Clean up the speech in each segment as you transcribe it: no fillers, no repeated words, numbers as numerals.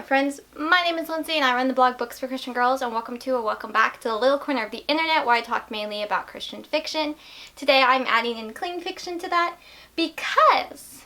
friends, my name is Lindsay and I run the blog Books for Christian Girls, and welcome to or welcome back to the little corner of the internet where I talk mainly about Christian fiction. Today I'm adding in clean fiction to that because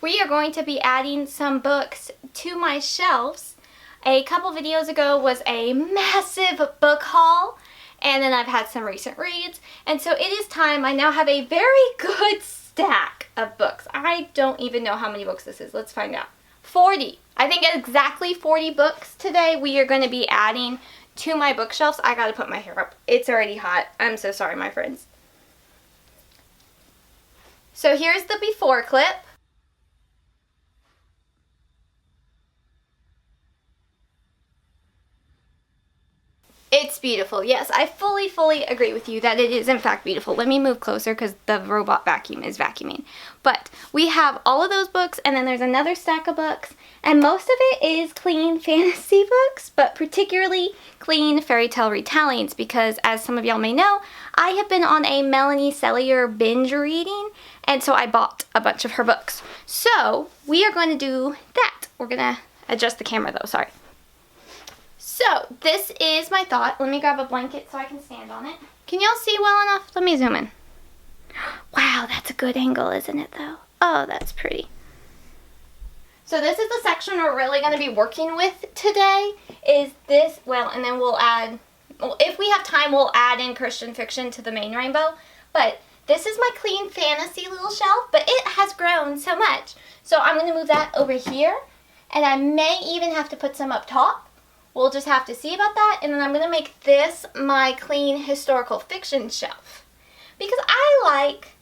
we are going to be adding some books to my shelves. A couple videos ago was a massive book haul, and then I've had some recent reads, and so it is time. I now have a very good stack of books. I don't even know how many books this is. Let's find out. 40. I think exactly 40 books today we are going to be adding to my bookshelves. I gotta put my hair up. It's already hot. I'm so sorry, my friends. So here's the before clip. It's beautiful. Yes, I fully agree with you that it is in fact beautiful. Let me move closer because the robot vacuum is vacuuming. But we have all of those books, and then there's another stack of books, and most of it is clean fantasy books, but particularly clean fairy tale retellings because, as some of y'all may know, I have been on a Melanie Sellier binge reading, and so I bought a bunch of her books. So we are going to do that. We're going to adjust the camera though, sorry. So, this is my thought. Let me grab a blanket so I can stand on it. Can y'all see well enough? Let me zoom in. Wow, that's a good angle, isn't it, though? Oh, that's pretty. So, this is the section we're really going to be working with today, is this, well, and then we'll add, well, if we have time, we'll add in Christian fiction to the main rainbow. But this is my clean fantasy little shelf, but it has grown so much. So, I'm going to move that over here, and I may even have to put some up top. We'll just have to see about that, and then I'm going to make this my clean historical fiction shelf. Because I like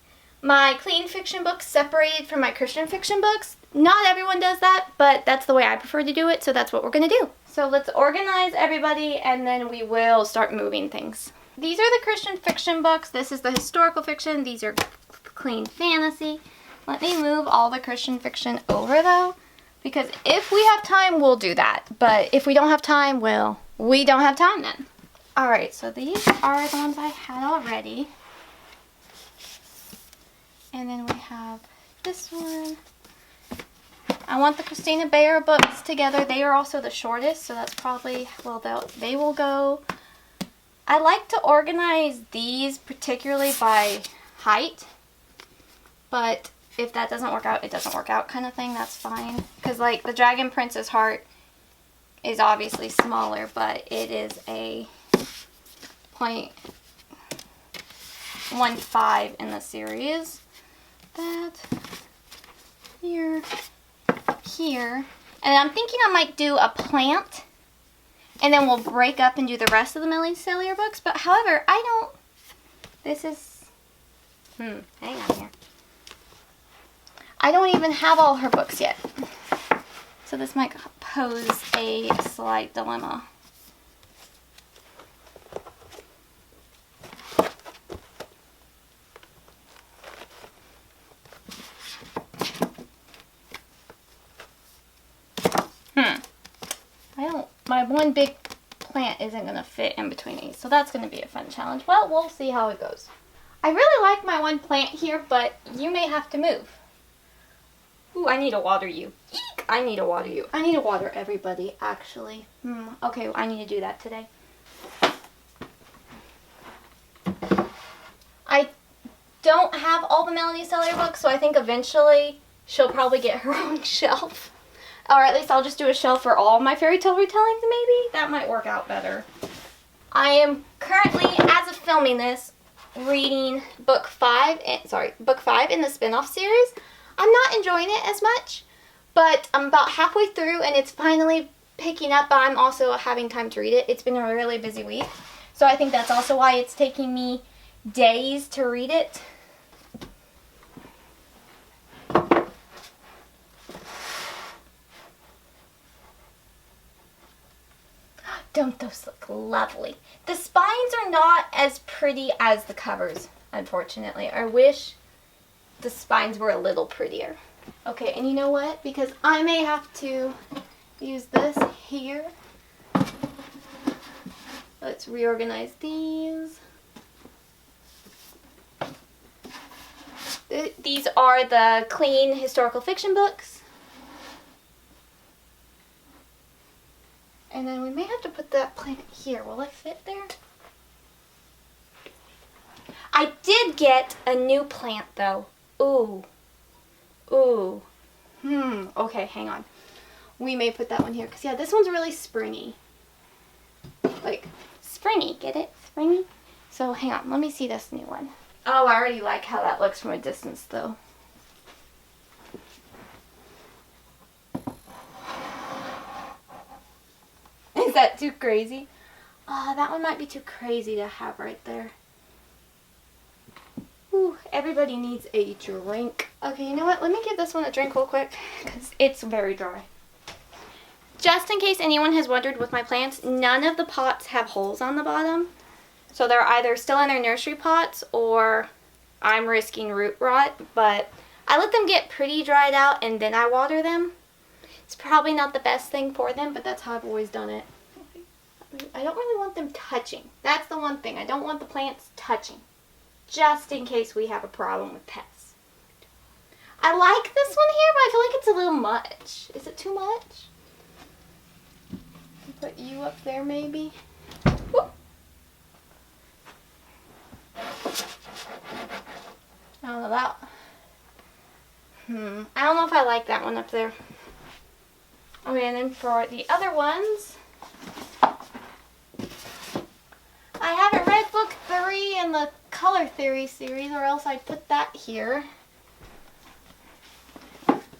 my clean fiction books separated from my Christian fiction books. Not everyone does that, but that's the way I prefer to do it, so that's what we're going to do. So let's organize everybody, and then we will start moving things. These are the Christian fiction books. This is the historical fiction. These are clean fantasy. Let me move all the Christian fiction over, though. Because if we have time, we'll do that. But if we don't have time, well, we don't have time then. Alright, so these are the ones I had already. And then we have this one. I want the Christina Beyer books together. They are also the shortest, so that's probably, well, they will go. I like to organize these particularly by height. But if that doesn't work out, it doesn't work out kind of thing. That's fine. Because, like, the Dragon Prince's Heart is obviously smaller, but it is a 0.15 in the series. That, here, here. And I'm thinking I might do a plant, and then we'll break up and do the rest of the Melanie Sellier books. But, however, I don't, this is, hang on here. I don't even have all her books yet, so this might pose a slight dilemma. My one big plant isn't going to fit in between these, so that's going to be a fun challenge. Well, we'll see how it goes. I really like my one plant here, but you may have to move. Ooh, I need to water you. Eek! I need to water you. I need to water everybody, actually. Okay, I need to do that today. I don't have all the Melanie Sellier books, so I think eventually she'll probably get her own shelf. Or at least I'll just do a shelf for all my fairy tale retellings, maybe? That might work out better. I am currently, as of filming this, reading book 5 in the spin-off series. I'm not enjoying it as much, but I'm about halfway through and it's finally picking up, but I'm also having time to read it. It's been a really busy week, so I think that's also why it's taking me days to read it. Don't those look lovely? The spines are not as pretty as the covers, unfortunately. I wish the spines were a little prettier. Okay, and you know what? Because I may have to use this here. Let's reorganize these. These are the clean historical fiction books. And then we may have to put that plant here. Will it fit there? I did get a new plant though. Ooh. Ooh. Okay, hang on. We may put that one here. Because, yeah, this one's really springy. Like, springy. Get it? Springy? So, hang on. Let me see this new one. Oh, I already like how that looks from a distance, though. Is that too crazy? Oh, that one might be too crazy to have right there. Ooh, everybody needs a drink. Okay, you know what? Let me give this one a drink real quick because it's very dry. Just in case anyone has wondered with my plants, none of the pots have holes on the bottom. So they're either still in their nursery pots or I'm risking root rot. But I let them get pretty dried out and then I water them. It's probably not the best thing for them, but that's how I've always done it. I don't really want them touching. That's the one thing. I don't want the plants touching. Just in case we have a problem with pests. I like this one here, but I feel like it's a little much. Is it too much? Put you up there maybe? Whoop. I don't know that. I don't know if I like that one up there. Okay, and then for the other ones, I haven't read book 3 in the Color Theory series, or else I'd put that here.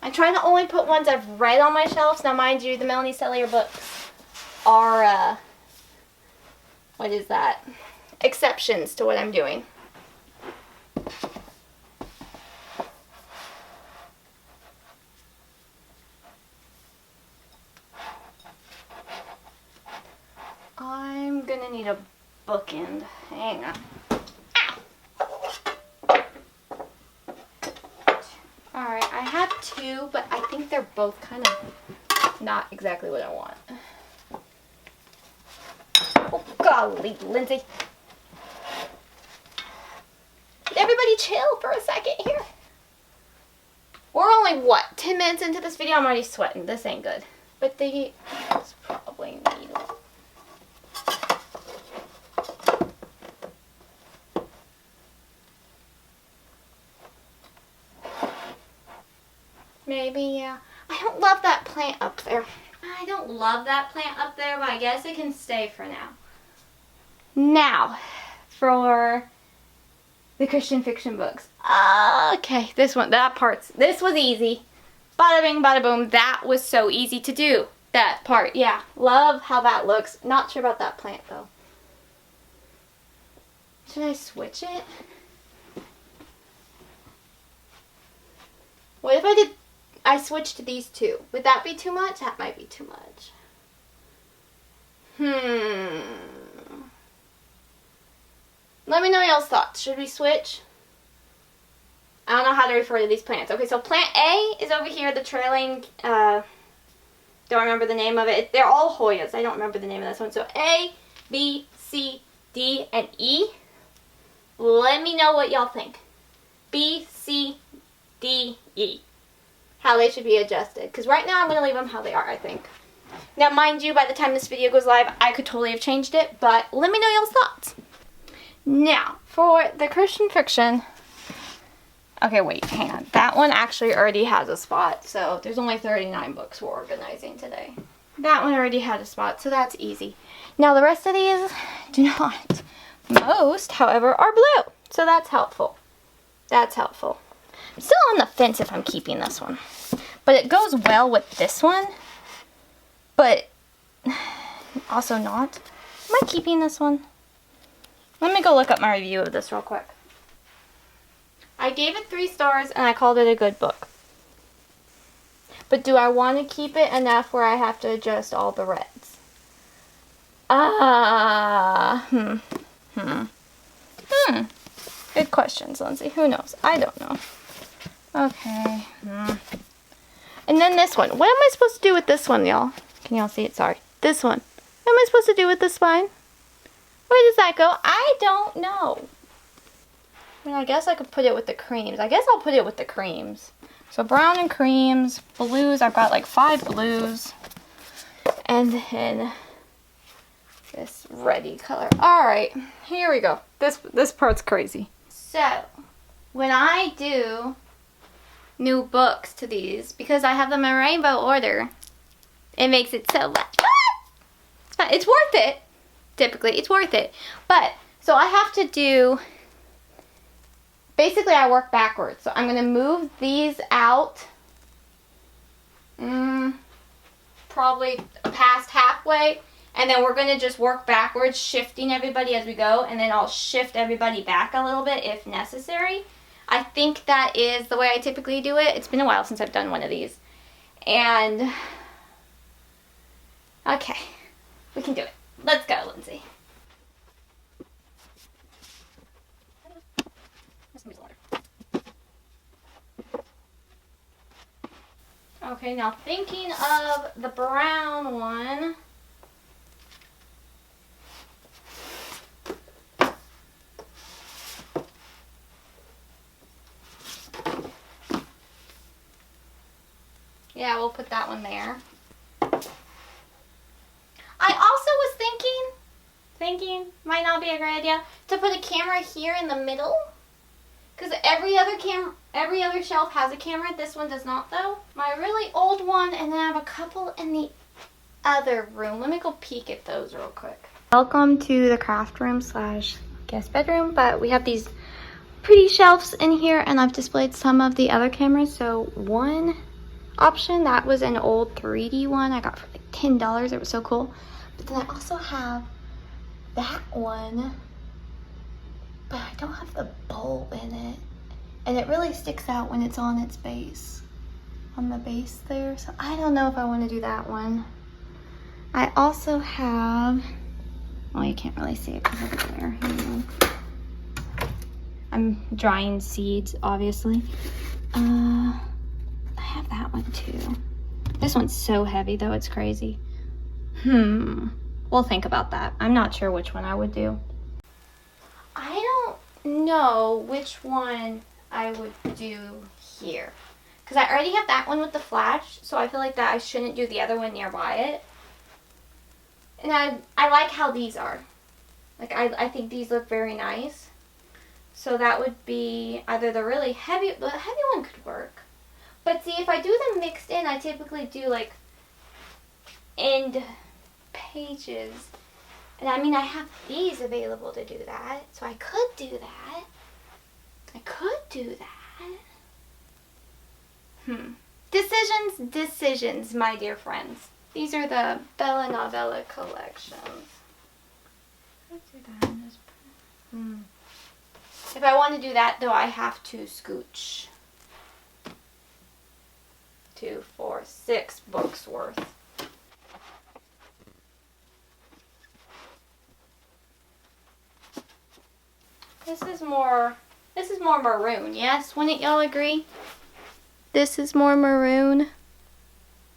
I'm trying to only put ones I've read on my shelves. Now, mind you, the Melanie Sellier books are, what is that? Exceptions to what I'm doing. I'm gonna need a bookend. Hang on. Alright, I have 2, but I think they're both kind of not exactly what I want. Oh, golly, Lindsay. Everybody chill for a second here. We're only, what, 10 minutes into this video? I'm already sweating. This ain't good. But they probably need one. Maybe, yeah. I don't love that plant up there. I don't love that plant up there, but I guess it can stay for now. Now, for the Christian fiction books. Okay, this one, this was easy. Bada bing, bada boom. That was so easy to do. That part, yeah. Love how that looks. Not sure about that plant, though. Should I switch it? What if I switched to these 2? Would that be too much? That might be too much. Let me know y'all's thoughts. Should we switch? I don't know how to refer to these plants. Okay, so plant A is over here, the trailing, don't remember the name of it. They're all Hoyas. I don't remember the name of this one. So A, B, C, D, and E. Let me know what y'all think. B, C, D, E. How they should be adjusted. Because right now I'm going to leave them how they are, I think. Now, mind you, by the time this video goes live, I could totally have changed it. But let me know y'all's thoughts. Now, for the Christian fiction. Okay, wait, hang on. That one actually already has a spot. So there's only 39 books we're organizing today. That one already had a spot, so that's easy. Now, the rest of these do not. Most, however, are blue. So that's helpful. That's helpful. I'm still on the fence if I'm keeping this one. But it goes well with this one. But also not. Am I keeping this one? Let me go look up my review of this real quick. I gave it 3 stars and I called it a good book. But do I want to keep it enough where I have to adjust all the reds? Good questions, Lindsay. Who knows? I don't know. Okay. And then this one. What am I supposed to do with this one, y'all? Can y'all see it? Sorry. This one. What am I supposed to do with the spine? Where does that go? I don't know. I mean, I guess I could put it with the creams. I guess I'll put it with the creams. So brown and creams. Blues. I've got like 5 blues. And then this reddy color. All right, here we go. This part's crazy. So when I do new books to these, because I have them in rainbow order, it makes it so much. It's fun. It's worth it. Typically, it's worth it. But so I have to do. Basically, I work backwards. So I'm gonna move these out. Probably past halfway. And then we're going to just work backwards, shifting everybody as we go. And then I'll shift everybody back a little bit if necessary. I think that is the way I typically do it. It's been a while since I've done one of these. And, okay, we can do it. Let's go, Lindsay. Okay, now thinking of the brown one. Yeah, we'll put that one there. I also was thinking, might not be a great idea, to put a camera here in the middle. Because every other shelf has a camera. This one does not, though. My really old one, and then I have a couple in the other room. Let me go peek at those real quick. Welcome to the craft room / guest bedroom, but we have these pretty shelves in here, and I've displayed some of the other cameras. So one option, that was an old 3D one I got for like $10. It was so cool. But then I also have that one, but I don't have the bulb in it, and it really sticks out when it's on its base, on the base there. So I don't know if I want to do that one. I also have, well, you can't really see it because of the glare. Hang on. I'm drying seeds, obviously. I have that one too. This one's so heavy though, it's crazy. We'll think about that. I'm not sure which one I would do. I don't know which one I would do here, because I already have that one with the flash, so I feel like that I shouldn't do the other one nearby it. And I like how these are. Like I think these look very nice. So that would be either the heavy one could work. But see, if I do them mixed in, I typically do like end pages. And I mean, I have these available to do that. So I could do that. Decisions, my dear friends. These are the Bella Novella collections. If I want to do that, though, I have to scooch 2, 4, 6 books worth. This is more maroon, yes? Wouldn't y'all agree? This is more maroon.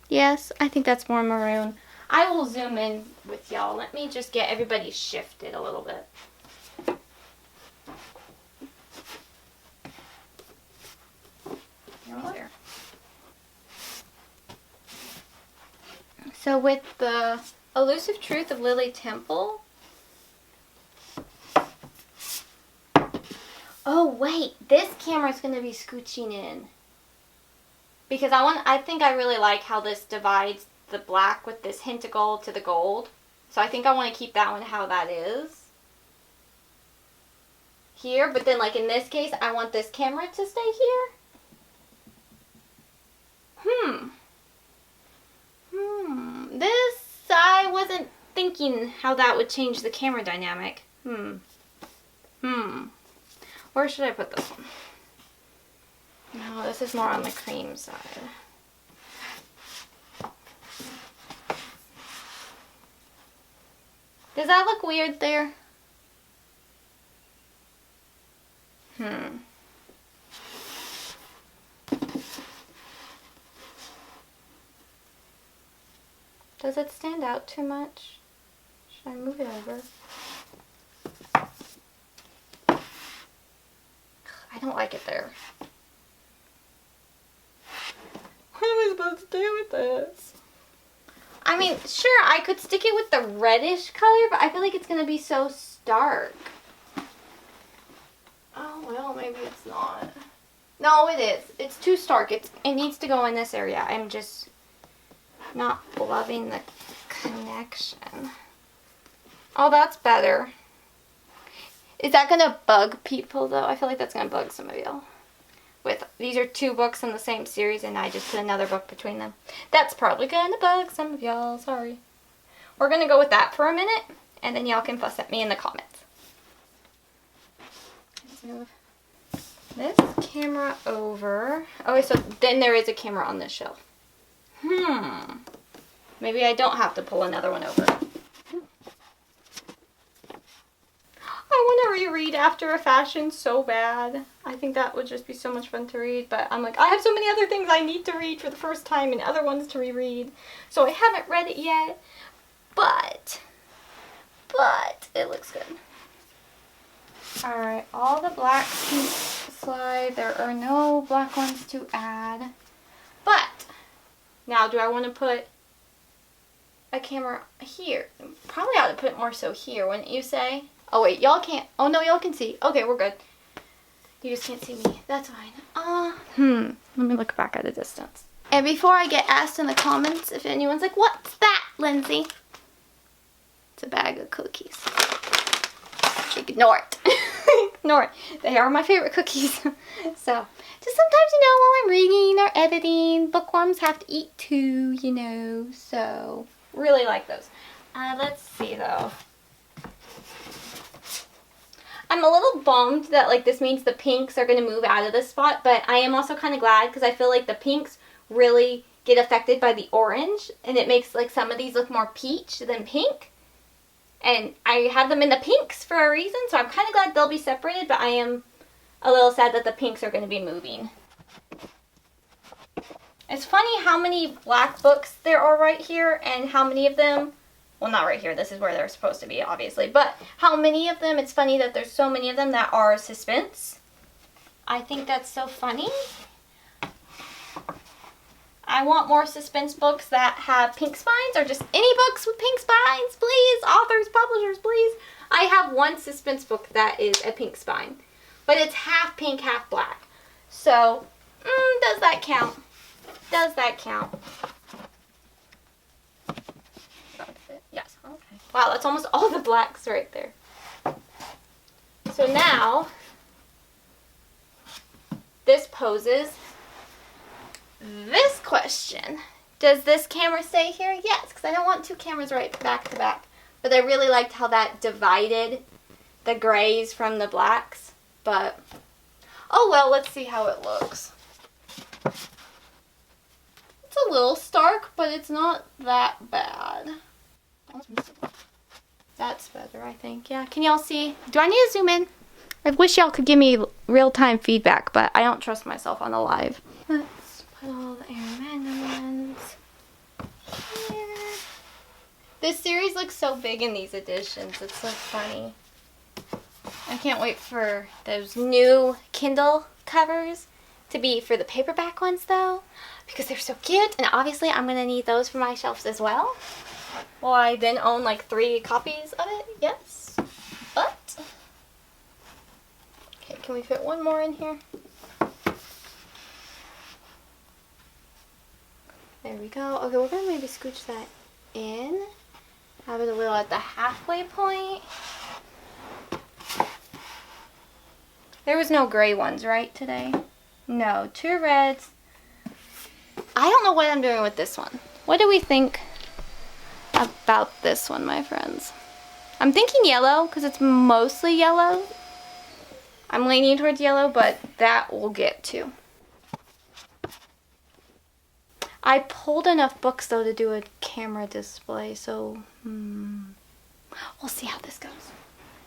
Yes, I think that's more maroon. I will zoom in with y'all. Let me just get everybody shifted a little bit. There. So with the Elusive Truth of Lily Temple. Oh wait, this camera's gonna be scooching in. Because I think I really like how this divides the black with this hint of gold to the gold. So I think I want to keep that one how that is. Here, but then like in this case, I want this camera to stay here. This, I wasn't thinking how that would change the camera dynamic. Where should I put this one? No, this is more on the cream side. Does that look weird there? Does it stand out too much? Should I move it over? I don't like it there. What am I supposed to do with this? I mean, sure, I could stick it with the reddish color, but I feel like it's going to be so stark. Oh, well, maybe it's not. No, it is. It's too stark. It needs to go in this area. I'm just not loving the connection. Oh, that's better. Is that going to bug people, though? I feel like that's going to bug some of you. These are 2 books in the same series, and I just put another book between them. That's probably going to bug some of y'all. Sorry. We're going to go with that for a minute, and then y'all can fuss at me in the comments. Let's move this camera over. Okay, so then there is a camera on this shelf. Maybe I don't have to pull another one over. I want to reread After a Fashion so bad. I think that would just be so much fun to read, but I'm like, I have so many other things I need to read for the first time and other ones to reread. So I haven't read it yet, but it looks good. Alright, all the blacks can slide. There are no black ones to add. But, now do I want to put a camera here? Probably ought to put it more so here, wouldn't you say? Oh wait, y'all can't. Oh no, y'all can see. Okay, we're good. You just can't see me. That's fine. Let me look back at a distance. And before I get asked in the comments if anyone's like, what's that, Lindsay? It's a bag of cookies. Ignore it. Ignore it. They are my favorite cookies. So, just sometimes, you know, while I'm reading or editing, bookworms have to eat too, you know. So, really like those. Let's see though. I'm a little bummed that like this means the pinks are going to move out of this spot, but I am also kind of glad because I feel like the pinks really get affected by the orange, and it makes like some of these look more peach than pink. And I have them in the pinks for a reason, so I'm kind of glad they'll be separated, but I am a little sad that the pinks are going to be moving. It's funny how many black books there are right here and how many of them, well, not right here, this is where they're supposed to be, obviously, but how many of them, it's funny that there's so many of them that are suspense. I think that's so funny. I want more suspense books that have pink spines, or just any books with pink spines, please. Authors, publishers, please. I have one suspense book that is a pink spine, but it's half pink, half black. So, does that count? Does that count? Yes, okay. Wow, that's almost all the blacks right there. So now, this poses this question. Does this camera stay here? Yes, because I don't want 2 cameras right back to back. But I really liked how that divided the grays from the blacks. But, oh well, let's see how it looks. It's a little stark, but it's not that bad. That's better, I think. Yeah, can y'all see? Do I need to zoom in? I wish y'all could give me real-time feedback, but I don't trust myself on the live. Let's put all the Air Magnums here. This series looks so big in these editions. It's so funny. I can't wait for those new Kindle covers to be for the paperback ones, though, because they're so cute, and obviously I'm going to need those for my shelves as well. Will I then own like 3 copies of it? Yes. But, okay, can we fit one more in here? There we go. Okay, we're going to maybe scooch that in. Have it a little at the halfway point. There was no gray ones, right, today? No, 2 reds. I don't know what I'm doing with this one. What do we think about this one, my friends? I'm thinking yellow because it's mostly yellow. I'm leaning towards yellow, but that we'll get to. I pulled enough books, though, to do a camera display, so we'll see how this goes.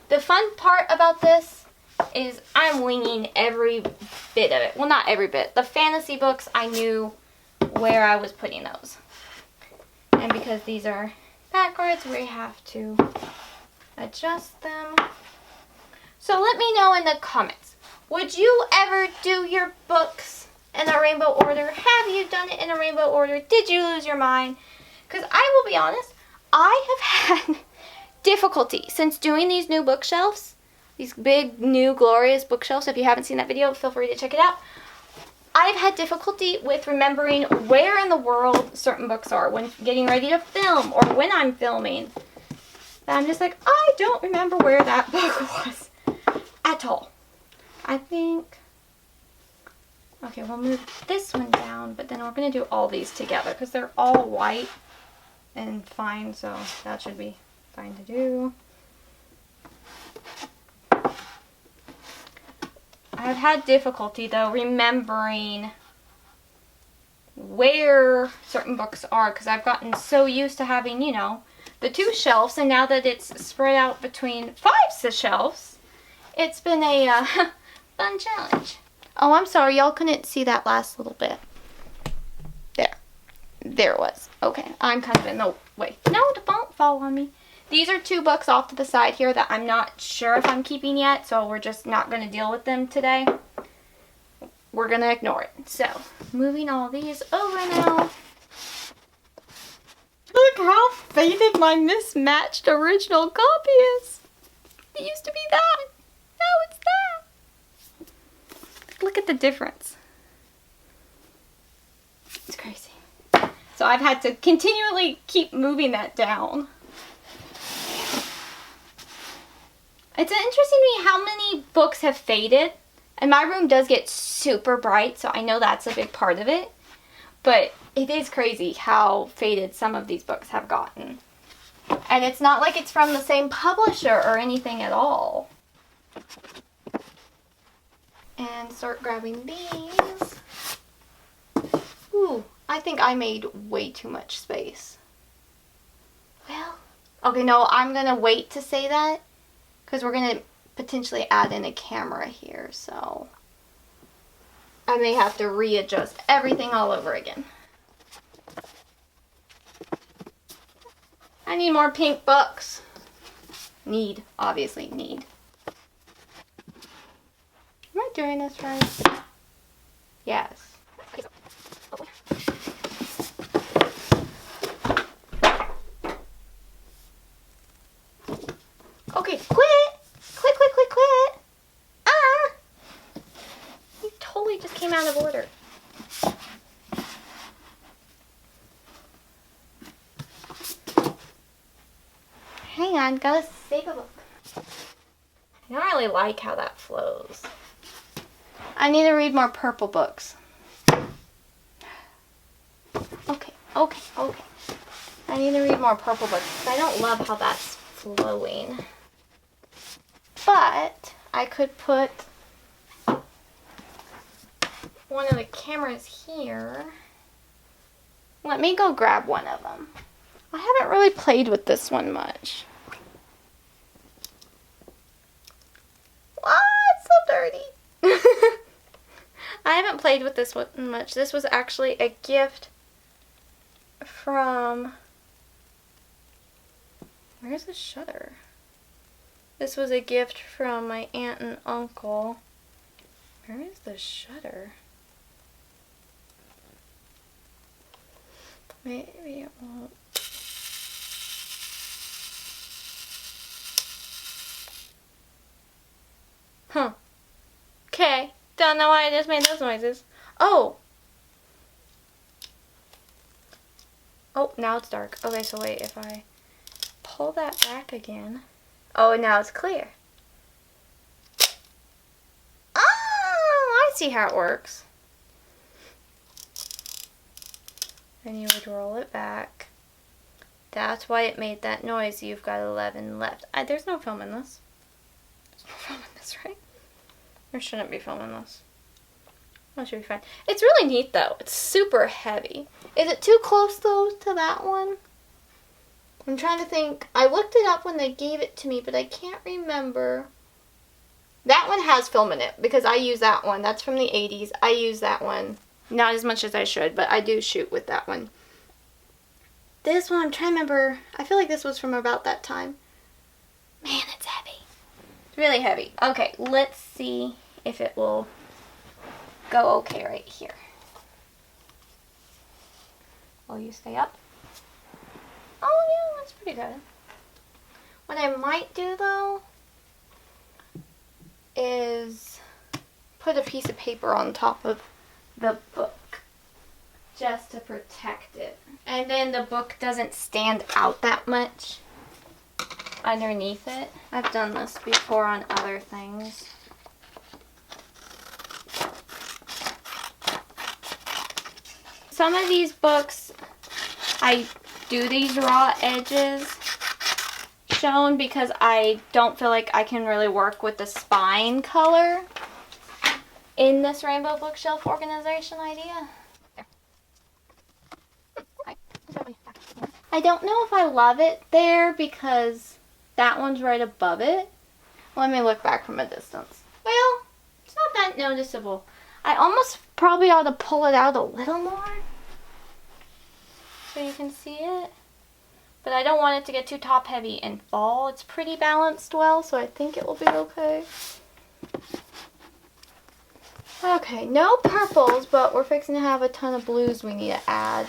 The fun part about this is I'm winging every bit of it. Well, not every bit. The fantasy books, I knew where I was putting those. And because these are backwards, we have to adjust them. So let me know in the comments. Would you ever do your books in a rainbow order? Have you done it in a rainbow order? Did you lose your mind? Because I will be honest, I have had difficulty since doing these new bookshelves. These big, new, glorious bookshelves. If you haven't seen that video, feel free to check it out. I've had difficulty with remembering where in the world certain books are when getting ready to film or when I'm filming. I'm just like, I don't remember where that book was at all. I think, okay, we'll move this one down, but then we're going to do all these together because they're all white and fine, so that should be fine to do. I've had difficulty, though, remembering where certain books are because I've gotten so used to having, you know, the 2 shelves, and now that it's spread out between 5 shelves, it's been a fun challenge. Oh, I'm sorry, y'all couldn't see that last little bit. There it was. Okay, I'm kind of in the way. No, don't fall on me. These are 2 books off to the side here that I'm not sure if I'm keeping yet, so we're just not going to deal with them today. We're going to ignore it. So, moving all these over now. Look how faded my mismatched original copy is. It used to be that. Now it's that. Look at the difference. It's crazy. So I've had to continually keep moving that down. It's interesting to me how many books have faded. And my room does get super bright, so I know that's a big part of it. But it is crazy how faded some of these books have gotten. And it's not like it's from the same publisher or anything at all. And start grabbing these. Ooh, I think I made way too much space. Well, okay, no, I'm going to wait to say that. Because we're going to potentially add in a camera here, so I may have to readjust everything all over again. I need more pink books. Obviously need. Am I doing this right? Yes. Okay, quit! Quit! Ah! You totally just came out of order. Hang on, gotta save a book. I don't really like how that flows. I need to read more purple books. Okay. I need to read more purple books. I don't love how that's flowing. But I could put one of the cameras here. Let me go grab one of them. I haven't really played with this one much. Ah, it's so dirty. I haven't played with this one much. This was actually a gift from... Where's the shutter? This was a gift from my aunt and uncle. Where is the shutter? Maybe it won't. Huh. Okay. Don't know why I just made those noises. Oh! Oh, now it's dark. Okay, so wait, if I pull that back again. Oh, now it's clear. Oh, I see how it works. Then you would roll it back. That's why it made that noise. You've got 11 left. There's no film in this. There's no film in this, right? There shouldn't be film in this. That should be fine. It's really neat, though. It's super heavy. Is it too close, though, to that one? I'm trying to think. I looked it up when they gave it to me, but I can't remember. That one has film in it, because I use that one. That's from the 80s. I use that one. Not as much as I should, but I do shoot with that one. This one, I'm trying to remember. I feel like this was from about that time. Man, it's heavy. It's really heavy. Okay, let's see if it will go okay right here. Will you stay up? That's pretty good. What I might do though is put a piece of paper on top of the book just to protect it. And then the book doesn't stand out that much underneath it. I've done this before on other things. Some of these books, I do these raw edges shown because I don't feel like I can really work with the spine color in this rainbow bookshelf organization idea. I don't know if I love it there because that one's right above it. Let me look back from a distance. Well, it's not that noticeable. I almost probably ought to pull it out a little more so you can see it. But I don't want it to get too top heavy and fall. It's pretty balanced well, so I think it will be okay. Okay, no purples, but we're fixing to have a ton of blues we need to add.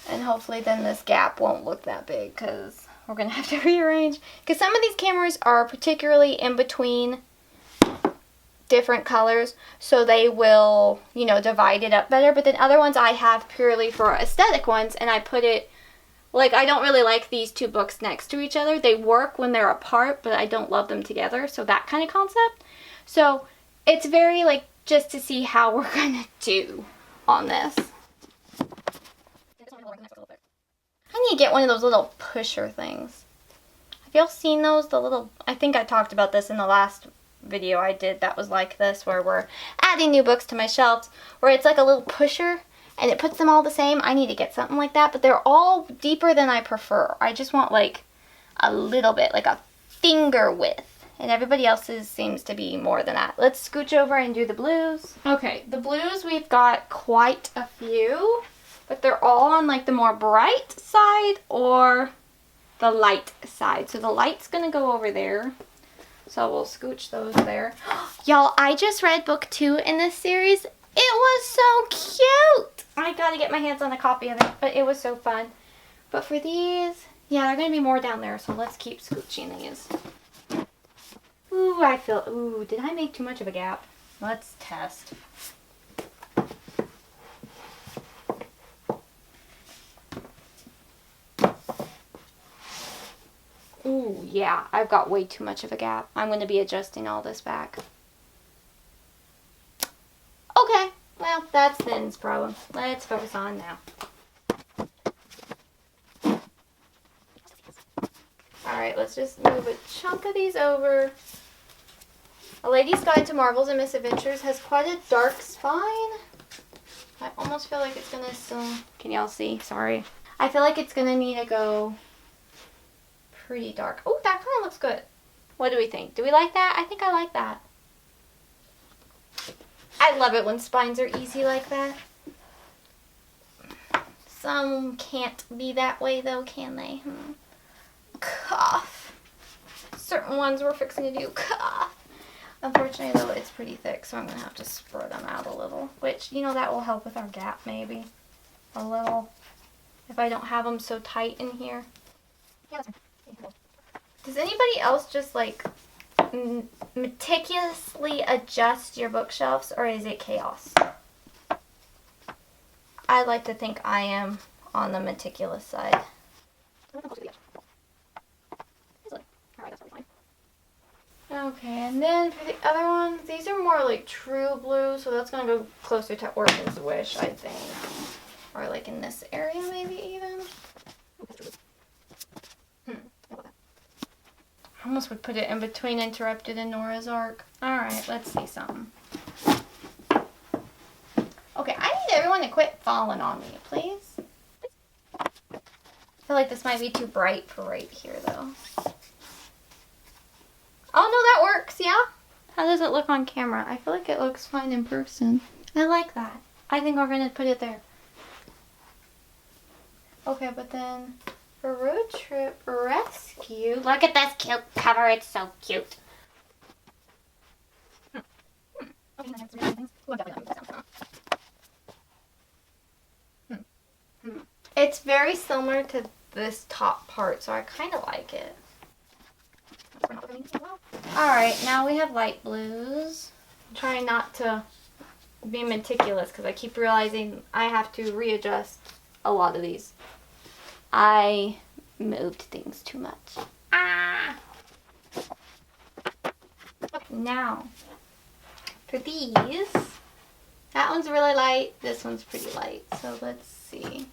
And hopefully then this gap won't look that big because we're going to have to rearrange. Because some of these cameras are particularly in between different colors, so they will, you know, divide it up better. But then other ones I have purely for aesthetic ones, and I put it, like, I don't really like these two books next to each other. They work when they're apart, but I don't love them together. So that kind of concept. So it's very, like, just to see how we're going to do on this. I need to get one of those little pusher things. Have y'all seen those? The little, I think I talked about this in the last video I did that was like this, where we're adding new books to my shelves, where it's like a little pusher and it puts them all the same. I need to get something like that, but they're all deeper than I prefer. I just want like a little bit, like a finger width, and everybody else's seems to be more than that. Let's scooch over and do the blues. Okay, the blues, we've got quite a few, but they're all on like the more bright side or the light side. So the light's gonna go over there. So we'll scooch those there. Y'all, I just read book 2 in this series. It was so cute. I gotta get my hands on a copy of it, but it was so fun. But for these, yeah, they're gonna be more down there, so let's keep scooching these. Ooh, I feel, ooh, did I make too much of a gap? Let's test. Ooh, yeah, I've got way too much of a gap. I'm going to be adjusting all this back. Okay, well, that's Thin's problem. Let's focus on now. Alright, let's just move a chunk of these over. A Lady's Guide to Marvels and Misadventures has quite a dark spine. I almost feel like it's going to still... Can y'all see? Sorry. I feel like it's going to need to go pretty dark. Oh, that kind of looks good. What do we think? Do we like that? I think I like that. I love it when spines are easy like that. Some can't be that way though, can they? Cough. Certain ones we're fixing to do cough. Unfortunately though, it's pretty thick, so I'm going to have to spread them out a little. Which, you know, that will help with our gap maybe. A little. If I don't have them so tight in here. Yeah, that's fine. Does anybody else just like meticulously adjust your bookshelves, or is it chaos? I like to think I am on the meticulous side. Okay, and then for the other ones, these are more like true blue, so that's going to go closer to Orphan's Wish, I think. Or like in this area maybe even. I almost would put it in between Interrupted and Nora's Ark. Alright, let's see something. Okay, I need everyone to quit falling on me, please. I feel like this might be too bright for right here, though. Oh, no, that works, yeah? How does it look on camera? I feel like it looks fine in person. I like that. I think we're going to put it there. Okay, but then... for Road Trip Rescue. Look at this cute cover. It's so cute. It's very similar to this top part, so I kind of like it. Alright, now we have light blues. I'm trying not to be meticulous because I keep realizing I have to readjust a lot of these. I moved things too much. Ah! Now, for these, that one's really light, this one's pretty light, so let's see.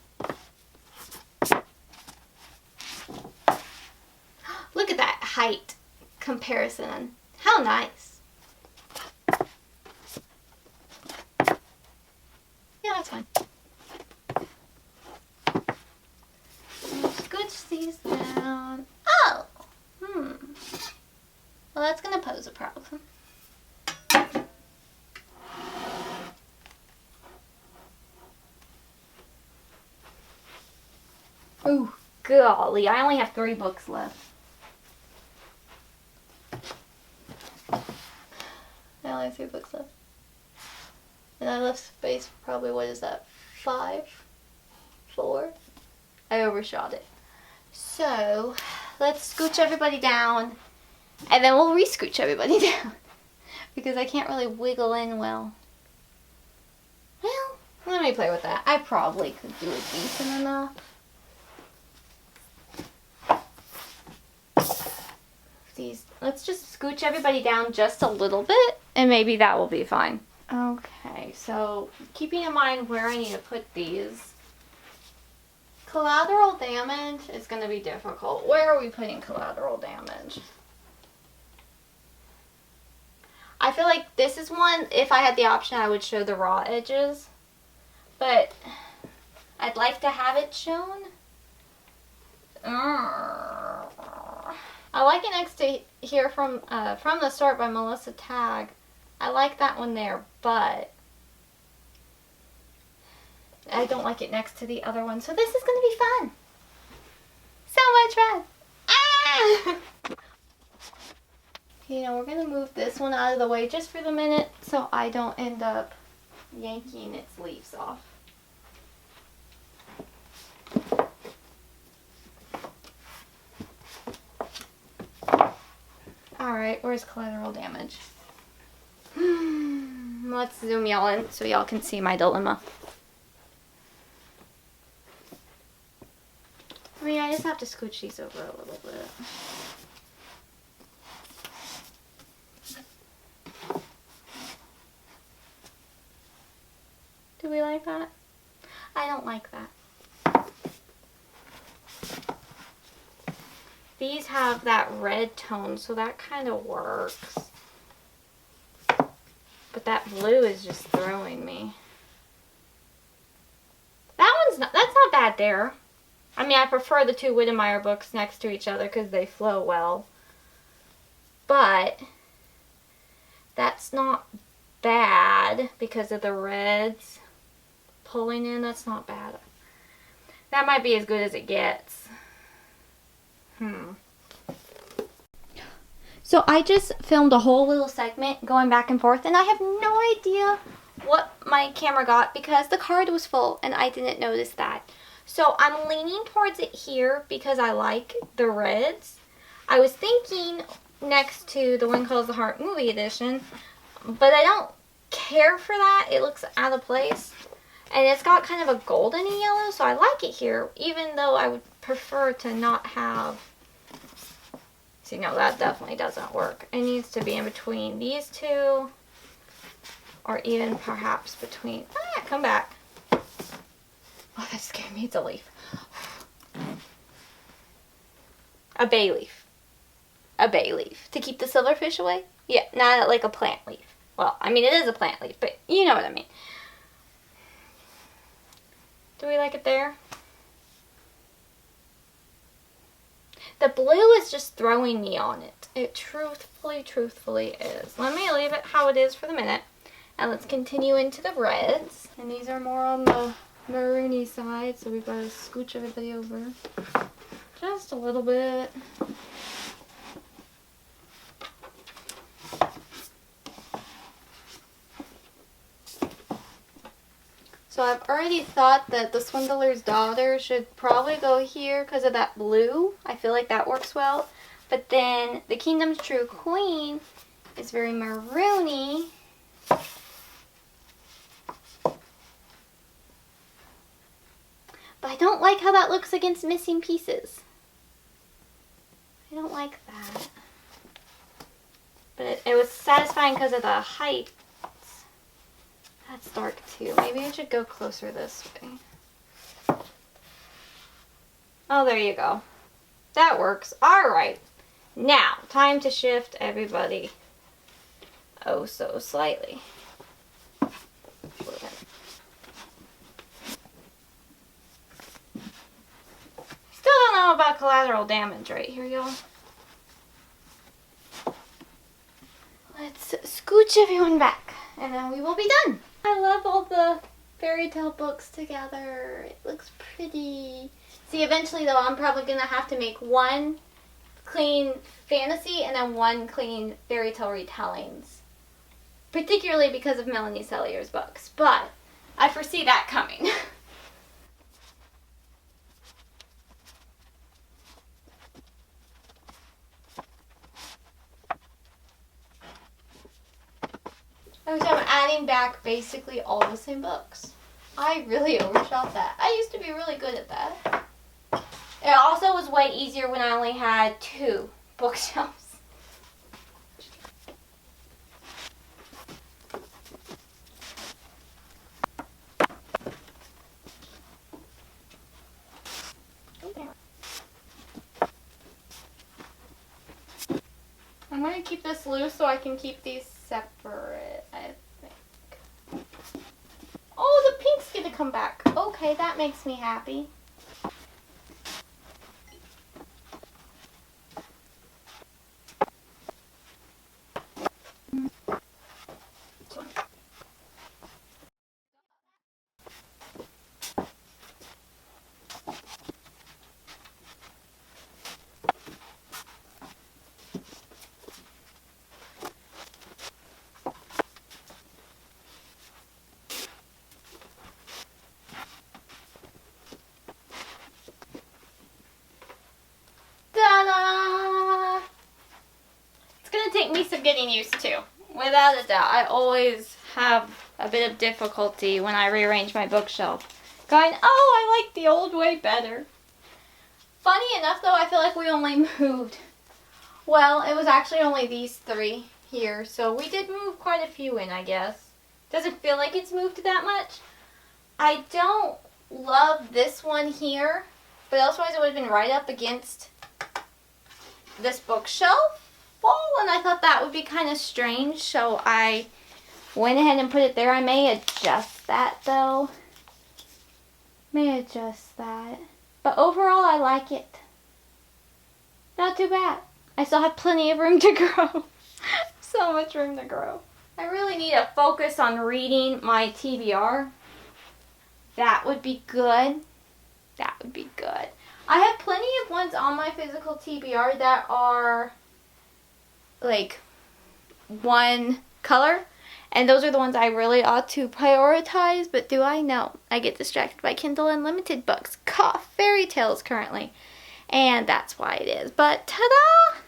Look at that height comparison. How nice. Yeah, that's fine. Scooch these down. Oh! Well, that's gonna pose a problem. Ooh, golly, I only have 3 books left. I only have 3 books left. And I left space for probably, what is that, 5? 4? I overshot it. So, let's scooch everybody down, and then we'll re-scooch everybody down. Because I can't really wiggle in well. Well, let me play with that. I probably could do it decent enough. Let's just scooch everybody down just a little bit, and maybe that will be fine. Okay, so keeping in mind where I need to put these, collateral damage is going to be difficult. Where are we putting collateral damage? I feel like this is one, if I had the option, I would show the raw edges, but I'd like to have it shown. I like it next to here from the Start by Melissa Tagg. I like that one there, but I don't like it next to the other one. So this is going to be fun. So much fun. Ah! You know, we're going to move this one out of the way just for the minute so I don't end up yanking its leaves off. Alright, where's collateral damage? Let's zoom y'all in so y'all can see my dilemma. I mean, I just have to scooch these over a little bit. Do we like that? I don't like that. These have that red tone, so that kind of works. But that blue is just throwing me. That's not bad there. I mean, I prefer the 2 Whittemire books next to each other because they flow well. But that's not bad because of the reds pulling in. That's not bad. That might be as good as it gets. So I just filmed a whole little segment going back and forth, and I have no idea what my camera got because the card was full and I didn't notice that. So I'm leaning towards it here because I like the reds. I was thinking next to The Wind Calls the Heart movie edition, but I don't care for that. It looks out of place. And it's got kind of a golden-y yellow, so I like it here, even though I would prefer to not have... See, no, that definitely doesn't work. It needs to be in between these two, or even perhaps between... Oh, yeah, come back. Oh, that scared me. It's a leaf. A bay leaf. A bay leaf. To keep the silverfish away? Yeah, not like a plant leaf. Well, I mean, it is a plant leaf, but you know what I mean. Do we like it there? The blue is just throwing me on it. It truthfully is. Let me leave it how it is for the minute. And let's continue into the reds. And these are more on the maroony side, so we've got to scooch everybody over just a little bit. So I've already thought that the Swindler's Daughter should probably go here because of that blue. I feel like that works well. But then the Kingdom's True Queen is very maroony. But I don't like how that looks against missing pieces. I don't like that. But it was satisfying because of the height. That's dark too. Maybe I should go closer this way. Oh, there you go. That works. Alright. Now, time to shift everybody oh so slightly. Still don't know about collateral damage right here, y'all. Let's scooch everyone back, and then we will be done. I love all the fairy tale books together. It looks pretty. See, eventually though, I'm probably going to have to make one clean fantasy and then one clean fairy tale retellings. Particularly because of Melanie Sellier's books. But I foresee that coming. So I'm adding back basically all the same books. I really overshot that. I used to be really good at that. It also was way easier when I only had 2 bookshelves. I'm going to keep this loose so I can keep these separate, I think. Oh, the pinks get to come back. Okay, that makes me happy. Ta-da! It's going to take me some getting used to. Without a doubt. I always have a bit of difficulty when I rearrange my bookshelf. Going, oh, I like the old way better. Funny enough though, I feel like we only moved. Well, it was actually only these 3 here. So we did move quite a few in, I guess. Doesn't feel like it's moved that much. I don't love this one here. But otherwise it would have been right up against this bookshelf wall, and I thought that would be kind of strange, so I went ahead and put it there. I may adjust that though. May adjust that. But overall I like it. Not too bad. I still have plenty of room to grow. So much room to grow. I really need to focus on reading my TBR. That would be good. That would be good. I have plenty of ones on my physical TBR that are like one color. And those are the ones I really ought to prioritize. But do I know? I get distracted by Kindle Unlimited books. Fairy tales currently. And that's why it is. But ta-da!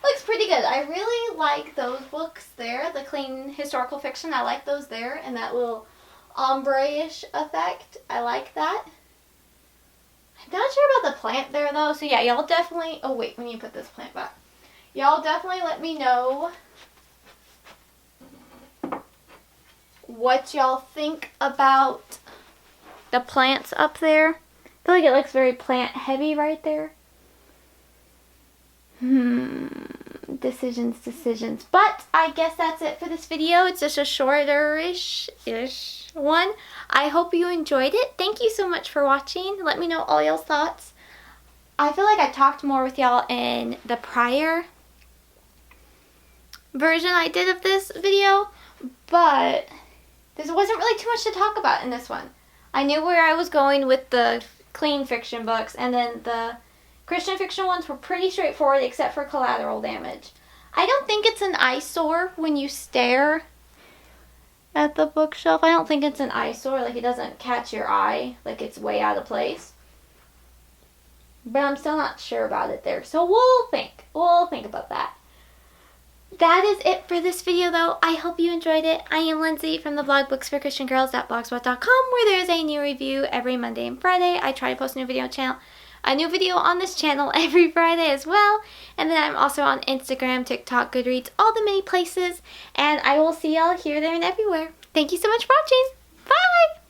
Looks pretty good. I really like those books there. The clean historical fiction. I like those there. And that little ombre-ish effect. I like that. I'm not sure about the plant there though. So yeah, y'all definitely... Oh wait, we need to put this plant back. Y'all definitely let me know what y'all think about the plants up there. I feel like it looks very plant heavy right there. Decisions. But I guess that's it for this video. It's just a shorter-ish one. I hope you enjoyed it. Thank you so much for watching. Let me know all y'all's thoughts. I feel like I talked more with y'all in the prior version I did of this video, but there wasn't really too much to talk about in this one. I knew where I was going with the clean fiction books, and then the Christian fiction ones were pretty straightforward except for collateral damage. I don't think it's an eyesore when you stare at the bookshelf. I don't think it's an eyesore, like it doesn't catch your eye, like it's way out of place. But I'm still not sure about it there, so we'll think about that. That is it for this video though. I hope you enjoyed it. I am Lindsay from the blog booksforchristiangirls.blogspot.com, where there is a new review every Monday and Friday. I try to post a new video on this channel every Friday as well. And then I'm also on Instagram, TikTok, Goodreads, all the many places. And I will see y'all here, there, and everywhere. Thank you so much for watching. Bye!